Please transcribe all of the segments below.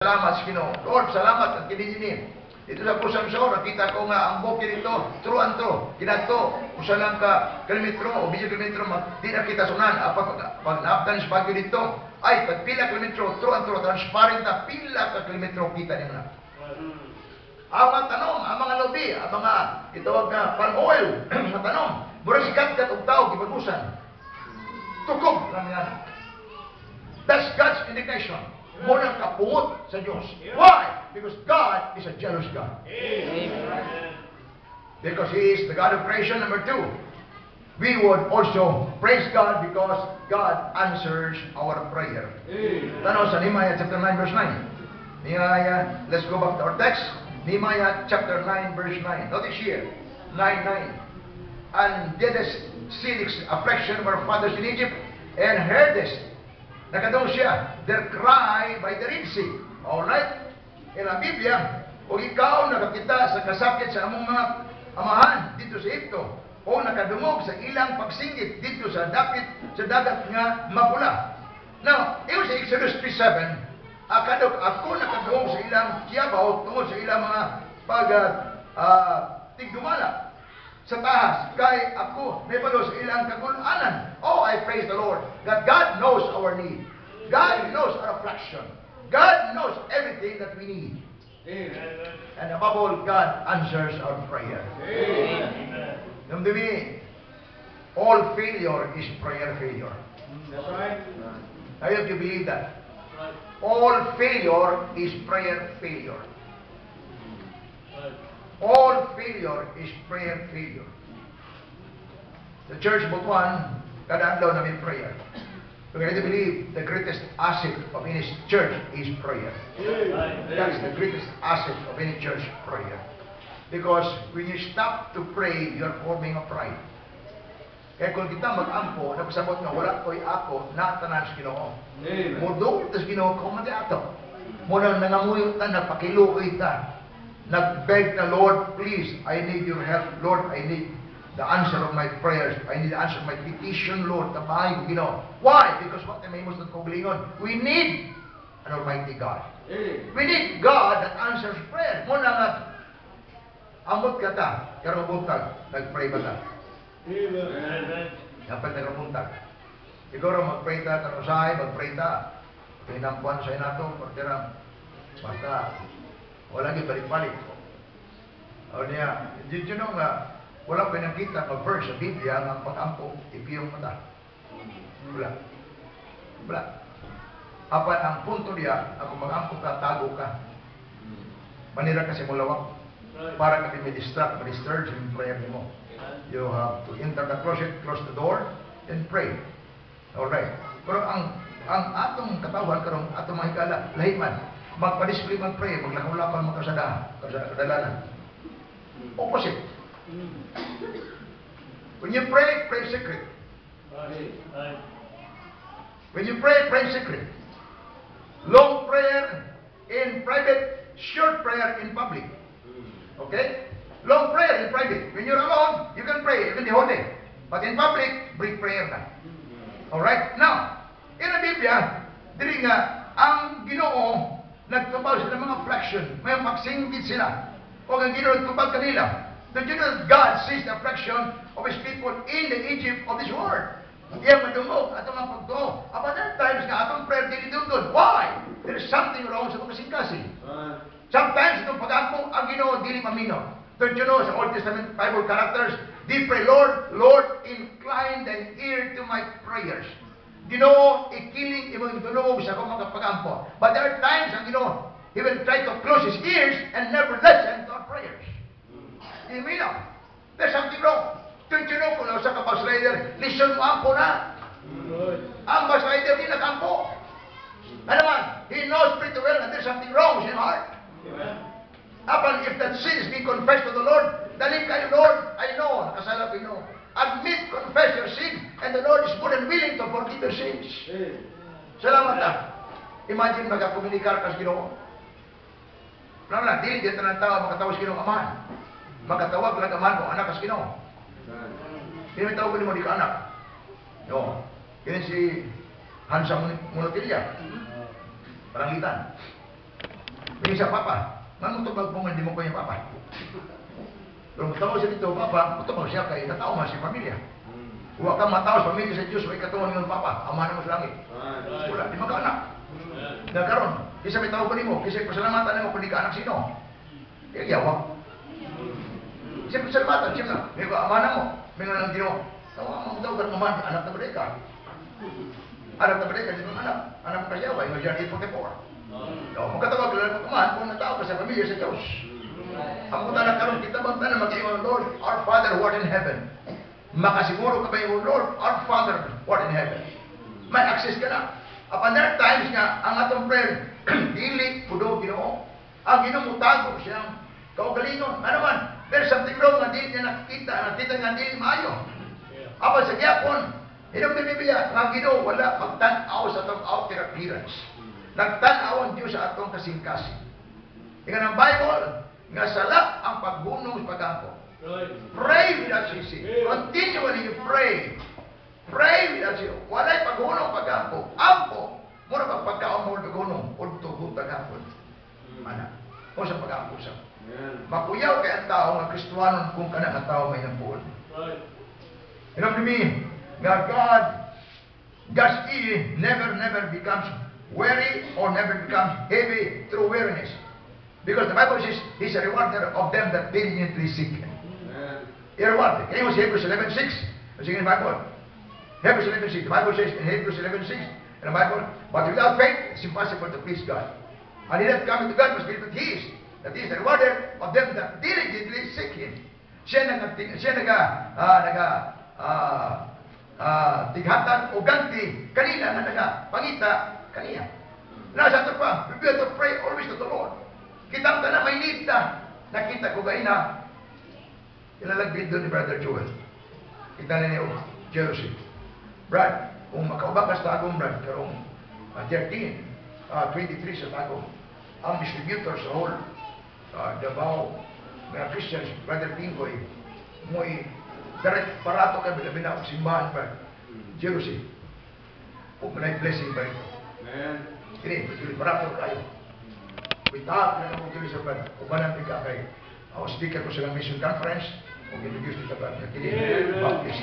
salamat sa Ginoo. Lord, salamat at kininin. Dito sa pusang show, nakita ko nga ang bukid dito, true and true. Kinato, usa lang ka kilometro o medyo kilometro, di na kita sunan. Pag naabtan sa Baguio dito, ay, pag pila kilometro, true and true, transparent na, pila ka kilometro kita niyo na. Ang mga tanong, ang mga lobi, ang mga itawag na palm oil, mga tanong, murang sikat-kat og tao, gibagusan. Tukog lang yan. That's God's indication. Muna kapungot sa Diyos. Why? Because God is a jealous God. Amen. Because He is the God of creation. Number two, we would also praise God because God answers our prayer. Tanaw sa Nehemiah chapter 9 verse 9. Nehemiah, let's go back to our text. Nehemiah chapter 9 verse 9. Notice here, 9:9. And didst see the affliction of our fathers in Egypt, and heardest. Nakadong siya, their cry by the Red Sea. Alright? In ang Biblia, o ikaw nakakita sa kasakit sa among mga amahan dito sa Egypto, o nakadungog sa ilang pagsinggit dito sa dagat nga mapula. Now, iyon sa Exodus 3:7, ako nakadungog sa ilang kiyabaw tungod sa ilang mga tigdumala sa tahas, kay ako may palo sa ilang kagulanan. Oh, I praise the Lord that God knows our need. God knows our affliction. God knows everything that we need. Amen. And above all, God answers our prayer. Amen. Number three, all failure is prayer failure. That's right. I hope you believe that. All failure is prayer failure. All failure is prayer failure. The church of Butuan, kada adlaw namin prayer. So I believe the greatest asset of any church is prayer. That is the greatest asset of any church, prayer. Because when you stop to pray, you are forming a pride. Kaya kung kita mag-ampo, napasabot nga wala ko'y ako, natanan sa Ginoo. Mudong tas Ginoo, kung mag-ato. Muna nangamuyo ta, nagpakilukoy ta. Nag-beg na, Lord, please, I need your help. Lord, I need the answer of my prayers. I need the answer of my petition, Lord. Tabahay ko, Ginoo. Why? Because what am I most ng koglingon? We need an Almighty God. We need God that answers prayer. Muna nga, amot ka ta, karong buntag, nag-pray ba ta? Dapat nag-buntag. Siguro mag-pray ta, karong sahay, mag-pray ta. Pinampuan sa inato, pagtirang, basta, wala nang balik-balik. O niya, did you know nga, wala pa nakita ng verse sa Biblia ng pag-ampo, ipiyong mata. Wala. Wala. Apan ang punto niya, ako mag-ampo ka, tago ka. Manira kasi mulawak. Para ka distract, ma-disturb yung prayer mo. You have to enter the closet, close the door, and pray. Alright. Pero ang atong katawan, karong atong mahigala, lahi man. Magpa-display mag-pray, maglakaw-lakaw kadalanan. Opposite. When you pray, pray secret. When you pray, pray secret. Long prayer in private, short prayer in public. Okay? Long prayer in private. When you're alone, you can pray even the whole day. But in public, brief prayer na. Alright? Now, in the Biblia, diri nga, ang Ginoo nagtubaw sila ng mga affliction, may magsinggit sila. O ang Ginoo nagtubaw kanila. Did you know that God sees the affliction of His people in the Egypt of this world? Iya madungog, atong ang pagtuo. About that times nga, atong prayer dili dungdod. Why? There is something wrong sa itong kasing-kasing. Sometimes itong pag-ampo, ang Ginoo dili mamino. Don't you know, sa Old Testament Bible characters, they pray, Lord, Lord, incline thine ear to my prayers. Ginoo, ikiling imong dunungog sa akong mga pag-ampo. But there are times ang Ginoo, He will try to close His ears and never listen to our prayers. Hindi lang. There's something wrong. Don't you know, kung sa bus rider, listen mo ampo na. Ang bus rider, di nag-ampo. Ano man, he knows pretty well that there's something wrong with his heart. Apan, if that sin is being confessed to the Lord, daling kayo, Lord, I know, nakasala ko, know. Admit, confess your sin, and the Lord is more than willing to forgive your sins. Salamat na. Imagine, magkakomunikar ka sa Ginoo. Wala na, dili dito ng tao, makatawa sa Ginoo, amahan. Magkatawag lang amahan kung anak ka sa Ginoo. Hindi may tawag mo di ka anak. No. Yan si Hansa Monotilya. Parangitan. May isa, Papa, manutubag mo hindi mo ko yung Papa. Pero matawag siya dito, Papa, matawag siya kay natao man si pamilya. Huwag kang matao sa pamilya sa Diyos, huwag katawan ng Papa, ama naman sa langit. Wala, di magkaanak. Nagkaroon, isa may tawag ko mo, kasi pasalamatan mo kung di ka anak sino. Yawak. Siyempre pasalamatan, siyempre, may kaamanan mo, may nga lang ginawa. Tawa mo daw, ganun naman, anak na balay ka. Anak na balay ka, di ba anak mo kasyawa, yung John 8:44. Magkatawag lang mo kumahan kung natao ka sa pamilya sa Diyos. Ang punta na karoon, kita bang tanan mag-iwan, Lord, our Father who art in heaven. Makasiguro ka ba yung Lord, our Father who art in heaven. May access ka na. Upon that times nga, ang atong prayer, dili, pudo, Ginoo. Ang Ginoo mutago siyang kaugalingon. Ano man, there's something wrong nga di niya nakita nga di maayo. Apa sa gyapon, hinong Biblia, nga Ginoo wala magtan-aw sa atong outer appearance. Nagtan-aw ang Diyos sa atong kasing-kasing. Tingnan ang Bible, nga sala ang pagbunong sa pag-ampo. Pray without ceasing. Continually you pray. Pray without ceasing. Walay paghunong pag-ampo. Ampo. Muna pagpagkaon mo paghunong. Udto kung tagapon. Mana? O sa pag-ampo sa. Makuyaw kay ang tao nga Kristuanon kung kanang ang tao may nampun. You know what I mean? God's ear never becomes weary or never becomes heavy through weariness. Because the Bible says, He's a rewarder of them that diligently seek Him. He rewarded. Can you see Hebrews 11:6? It's in the Bible. Hebrews 11:6. The Bible says in Hebrews 11:6 in the Bible, but without faith, it's impossible to please God. And he that cometh to God must believe that He is the rewarder of them that diligently seek Him. Siya tighatan o ganti kanina na nagapangita kaniya. Nasa ito pa, we have to pray always to the Lord. Kitang na may need na nakita ko gaina ilalagbid doon ni Brother Joel. Kita na niyo, Jealousy. Brad, kung makaubang ka sa tagong, Brad, karong 23 sa tagong, ang distributor sa whole Davao, mga Christians, Brother Pingoy, mo'y direct parato ka bilabina ang simbahan, Brad. Jealousy. Kung manay blessing ba ito? Kini, parato kayo. Without na naman kini sa Brad, ubanan ka kayo. Ako speaker ko sa mission conference, kung introduce dito ba, kini, Baptist.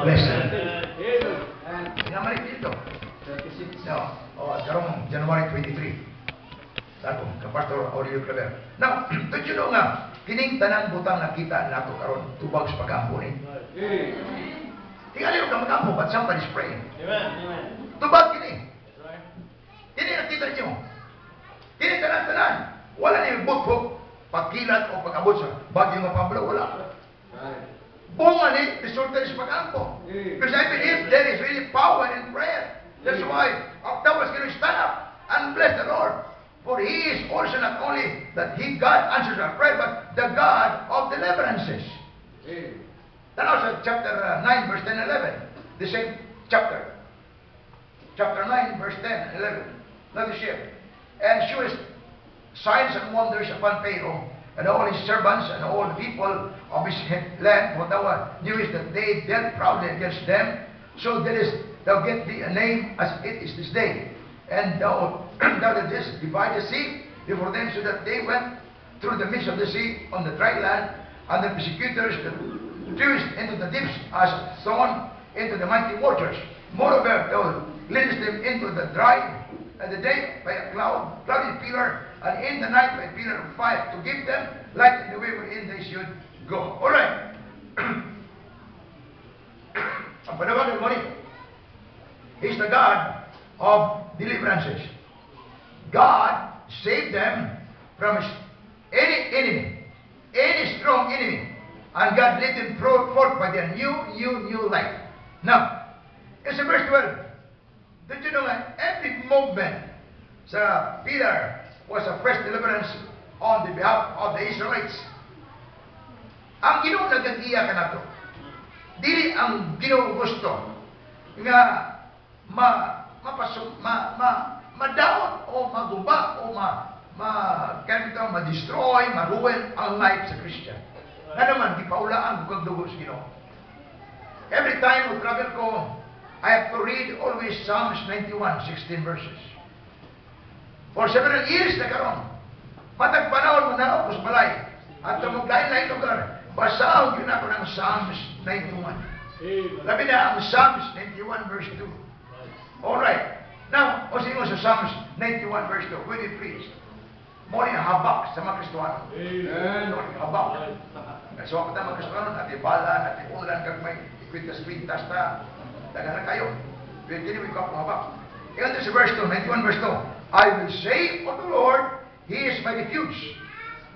Blessing. Pinamalik dito. Karong January 23. Sabi ka Pastor Aurelio Claver. Now, don't you know nga, kining tanang butang nakita nato karon tubag sa pag-ampo ni. Tingali ka mag-ampo, but somebody's praying. Tubag kini. Kini nakita niyo. Kini tanan-tanan. Wala na yung bukbuk, pagkilat o pag-abot sa bagyo nga pambalaw. Wala. Bunga ni, resulta sa pag-ampo. Because I believe there is really power in prayer. That's why Octavius can stand up and bless the Lord. For He is also not only that God answers our prayer, but the God of deliverances. Tanaw sa chapter 9, verse 10 and 11. The same chapter. Chapter 9, verse 10 and 11. Notice here. And shewest signs and wonders upon Pharaoh, and all his servants, and all the people of his land, for thou knewest that they dealt proudly against them, so thou get thee a name as it is this day. And thou didst divide the sea before them, so that they went through the midst of the sea on the dry land, and the persecutors thewest into the deeps as thrown into the mighty waters. Moreover, thou leadest them into the dry, and the day by a cloudy pillar, and in the night by a pillar of fire, to give them light in the way wherein they should go. All right. Ang panahon ng morning, He's the God of deliverances. God saved them from any enemy, any strong enemy, and God led them forth by their new life. Now, it's verse 12. Did you know that every movement sa pillar was a fresh deliverance on the behalf of the Israelites? Ang Ginoo nagagiya ka nato. Dili ang Ginoo gusto nga madaot o maguba o ma-destroy, ma-ruin ang life sa Christian. Na naman, di paulaan kung dugo sa Ginoo. Every time I travel ko, I have to read always Psalms 91, 16 verses. For several years na karon, Matag panahon mo na ako sa balay. At maglain-lain lugar. Basahon yun ako ng Psalms 91. Labi na ang Psalms 91 verse 2. Alright. Now, o sige mo sa Psalms 91 verse 2. Will you please? Muna yung habak sa mga Kristuano. Amen. Habak. So ako tayo mga Kristuano, natin balan, natin ulan, kag may ikwintas-kwintas na. Daga na kayo. Hindi mo ikaw habak. Ito sa verse 2, 91 verse 2. I will say of the Lord, He is my refuge.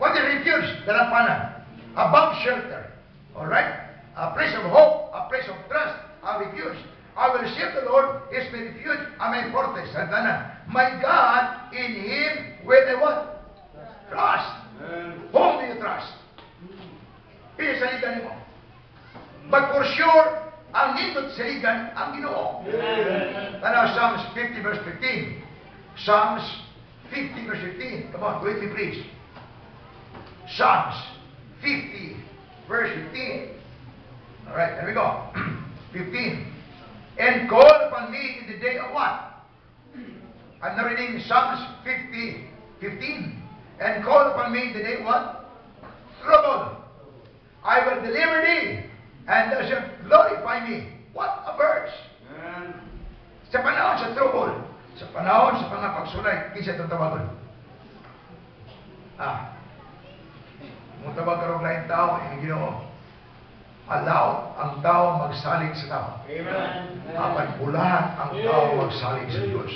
What is refuge? Dalapanan. A bomb shelter. Alright? A place of hope, a place of trust, a refuge. I will say of the Lord is my refuge, and my fortress. My God, in Him will I what? Trust. Whom do you trust? Pinasaligan mo. But for sure, ang nindot saligan ang Ginoo. Tanaw Psalms 50 verse 15. Psalms 50 verse 15. Come on, go with me please. Psalms 50 verse 15. Alright, there we go. 15. And call upon me in the day of what? I'm now reading Psalms 50, 15. And call upon me in the day of what? Trouble. I will deliver thee, and thou shalt glorify me. What a verse! Sa panahon sa trouble, sa panahon sa pangapagsulay, kinsa itong tawagon? Mung tawag karong lain tao, yung Ginoo, allow ang tao magsalig sa tao. Amen. Apan ulahan ang tao magsalig sa Diyos.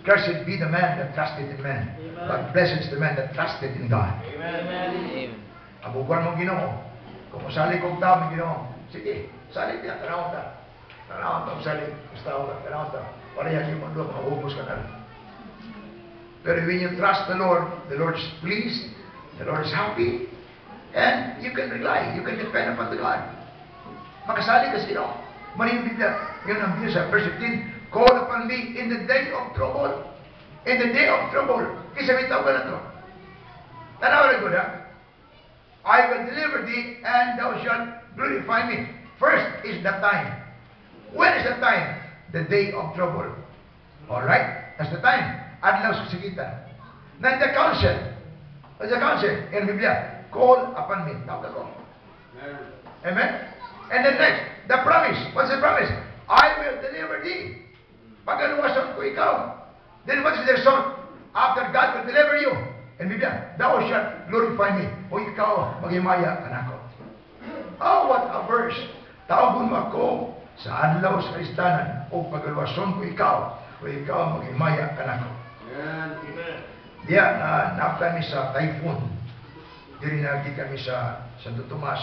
Cursed be the man that trusted in man, but blessed is the man that trusted in God. Amen. Abuguan mong Ginoo. Kung masalig kong tao ng Ginoo, sige, salig niya, tanawang ta. Tanawang ta, salig, gusto ka, tanawang ta. Para yan yung mundo, mahubos ka na. Pero when you trust the Lord is pleased, the Lord is happy, and you can rely, you can depend upon the God. Makasalig ka sino. Maraming Biblia, yun ang Biblia sa verse 15, call upon me in the day of trouble. In the day of trouble. Kisa may tawag na to. Tanawaran ko na. I will deliver thee, and thou shalt glorify me. First is the time. When is the time? The day of trouble. Alright? That's the time. Adlaw sa sigitan. Then the counsel. What's the counsel? In the Biblia, call upon me. Tawag ako. Amen? And then next, the promise. What's the promise? I will deliver thee. Pag-aluwasan ko ikaw. Then what is the result? After God will deliver you. And Biblia, thou shalt glorify me. O ikaw, maghimaya ka na ako. Oh, what a verse. Tawagon mo ako sa adlaw sa kristanan o pag-aluwasan ko ikaw. O ikaw, maghimaya ka na ako. Amen. Diya, naaptan mi sa typhoon. Diri na kami sa Santo Tomas.